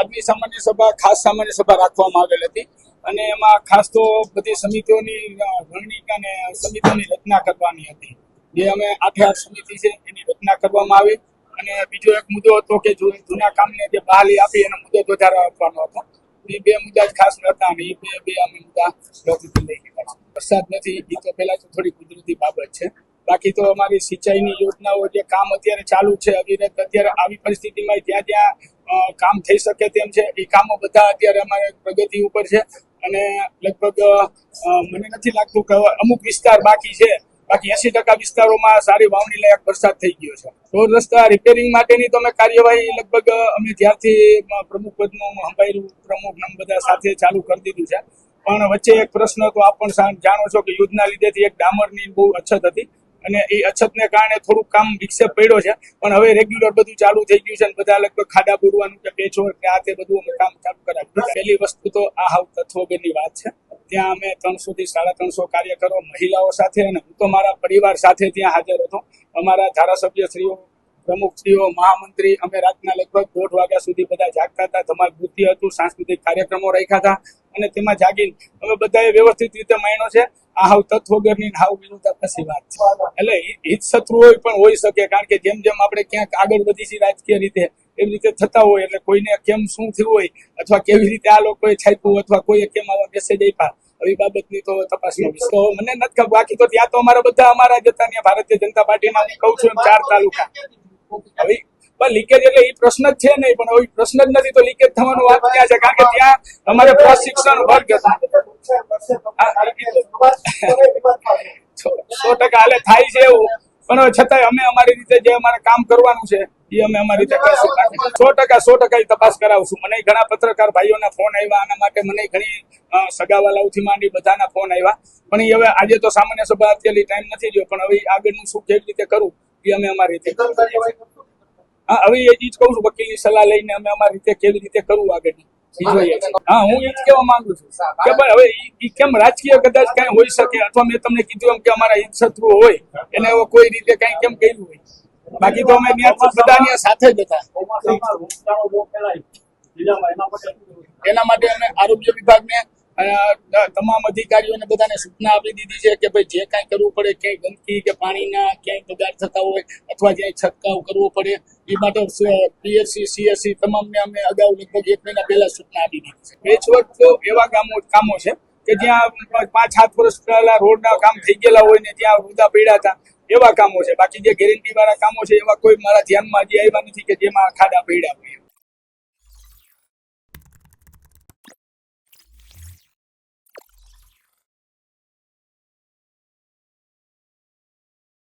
આજની સામાન્ય સભા ખાસ સામાન્ય સભા રાખવામાં આવેલ હતી અને એમાં ખાસ તો બધી સમિતિઓની રણનીતિ અને સમિતિઓની રચના કરવાની હતી. જે અમે 8 સમિતિ છે એની રચના કરવામાં આવી અને બીજો એક મુદ્દો હતો કે જૂના કામને જે બહાલી આપી એનો મુદ્દો વધારો આપવાનો હતો. એ 2 મુદ્દા જ ખાસ હતા અને એ બે અમે મુદ્દા લઈ લીધા છે. વરસાદ નથી એ તો પહેલા તો થોડી કુદરતી બાબત છે. બાકી તો અમારી સિંચાઈની યોજનાઓ જે કામ અત્યારે ચાલુ છે અવિરત, અત્યારે આવી પરિસ્થિતિમાં જ્યાં જ્યાં કામ થઈ શકે તેમ છે એ કામો બધા અત્યારે અમારે પ્રગતિ ઉપર છે અને લગભગ મને નથી લાગતું કે અમુક વિસ્તાર બાકી છે. બાકી 80% વિસ્તારોમાં સારી વાવણી લાયક વરસાદ થઈ ગયો છે. રોડ રસ્તા રિપેરિંગ માટેની તો અમે કાર્યવાહી લગભગ અમે જ્યારથી પ્રમુખ પદનું સંભાળ્યું પ્રમુખ બધા સાથે ચાલુ કરી દીધું છે. પણ વચ્ચે એક પ્રશ્ન તો આપ પણ જાણો છો કે યુદ્ધના લીધેથી એક ડામરની બહુ અછત હતી અને એ અછતને કારણે થોડુંક કામ વિક્ષેપ પડ્યો છે. પણ હવે રેગ્યુલર બધું ચાલુ થઈ ગયું છે અને બધા લગભગ ખાડા પૂરવાનું કે પેચવર્ક કે આ તે બધું અમે કામ ચાલુ કરાવ્યું. પહેલી વસ્તુ તો આ હાવ તત્વોગરની વાત છે. ત્યાં અમે 300 થી 350 કાર્યકરો મહિલાઓ સાથે અને હું તો મારા પરિવાર સાથે ત્યાં હાજર હતો. અમારા ધારાસભ્યશ્રીઓ, પ્રમુખશ્રીઓ, મહામંત્રી, અમે રાતના લગભગ 1:30 વાગ્યા સુધી બધા જાગતા હતા. ધમાલ નૃત્ય હતું, સાંસ્કૃતિક કાર્યક્રમો રાખ્યા હતા અને તેમાં જાગીને અમે બધાએ વ્યવસ્થિત રીતે માન્યો છે. આ હાવ તત્વગરની હાવ વિરોધાભાસી વાત છે. એટલે હિત શત્રુ હોય પણ હોઈ શકે, કારણ કે જેમ જેમ આપણે ક્યાંક આગળ વધી છીએ રાજકીય રીતે એવી રીતે થતા હોય એટલે કોઈને કેમ શું થયું હોય અથવા કેવી રીતે આ લોકોએ છાપ્યું અથવા કોઈએ કેમ આવા મેસેજ આપ્યા આવી બાબતની તો તપાસનો વિષય. તો મને નથી ખબર. બાકી તો ત્યાં તો અમારા બધા અમારા જ હતા. ત્યાં ભારતીય જનતા પાર્ટીના હું કહું છું એમ 4 તાલુકા. હવે લીકેજ એટલે એ પ્રશ્ન જ છે નહીં, પણ હવે પ્રશ્ન જ નથી તો લીકેજ થવાનું વાત ક્યાં છે? કારણ કે ત્યાં અમારે પ્રશિક્ષણ વર્ગ હતો. 100% હાલે થાય છે એવું, પણ છતાંય અમે અમારી રીતે જે અમારે કામ કરવાનું છે એ અમે અમારી રીતે કરશું. 100% તપાસ કરાવશું. મને ઘણા પત્રકાર ભાઈઓના ફોન આવ્યા આના માટે, મને ઘણી સગાવાલાઓથી માંડી બધાના ફોન આવ્યા. પણ એ હવે આજે તો સામાન્ય સભા અત્યારે ટાઈમ નથી રહ્યો, પણ હવે આગળનું શું કેવી રીતે કરવું એ અમે અમારી રીતે હા હવે એ જ કહું છું. વકીલની સલાહ લઈને અમે અમારી રીતે કેવી રીતે કરવું આગળની જોઈએ. હા હું એ જ કહેવા માંગુ છું કે ભાઈ હવે એ કેમ રાજકીય કદાચ કઈ હોઈ શકે અથવા મેં તમને કીધું એમ કે અમારા હિત શત્રુઓ હોય એને કોઈ રીતે કઈ કેમ કર્યું હોય. બાકી તો અમે ત્યાં બધા સાથે જ હતા. એના માટે અમે આરોગ્ય વિભાગને તમામ અધિકારીઓને બધાને સૂચના આપી દીધી છે કે ભાઈ જે કાંઈ કરવું પડે, ક્યાંય ગંદકી કે પાણીના ક્યાંય બગાડ થતા હોય અથવા ક્યાંય છંટકાવ કરવો પડે એ માટે પીએસસી સીએસસી તમામને અમે અગાઉ લગભગ 1 મહિના પહેલા સૂચના આપી દીધી છે. પેચવર્ક તો એવા કામો છે કે જ્યાં 5-7 વર્ષ પહેલા રોડના કામ થઈ ગયેલા હોય ને ત્યાં વૃદ્ધા પડ્યા હતા એવા કામો છે. બાકી જે ગેરંટી વાળા કામો છે એવા કોઈ મારા ધ્યાનમાં હજી આવ્યા નથી કે જેમાં ખાડા પડ્યા હોય.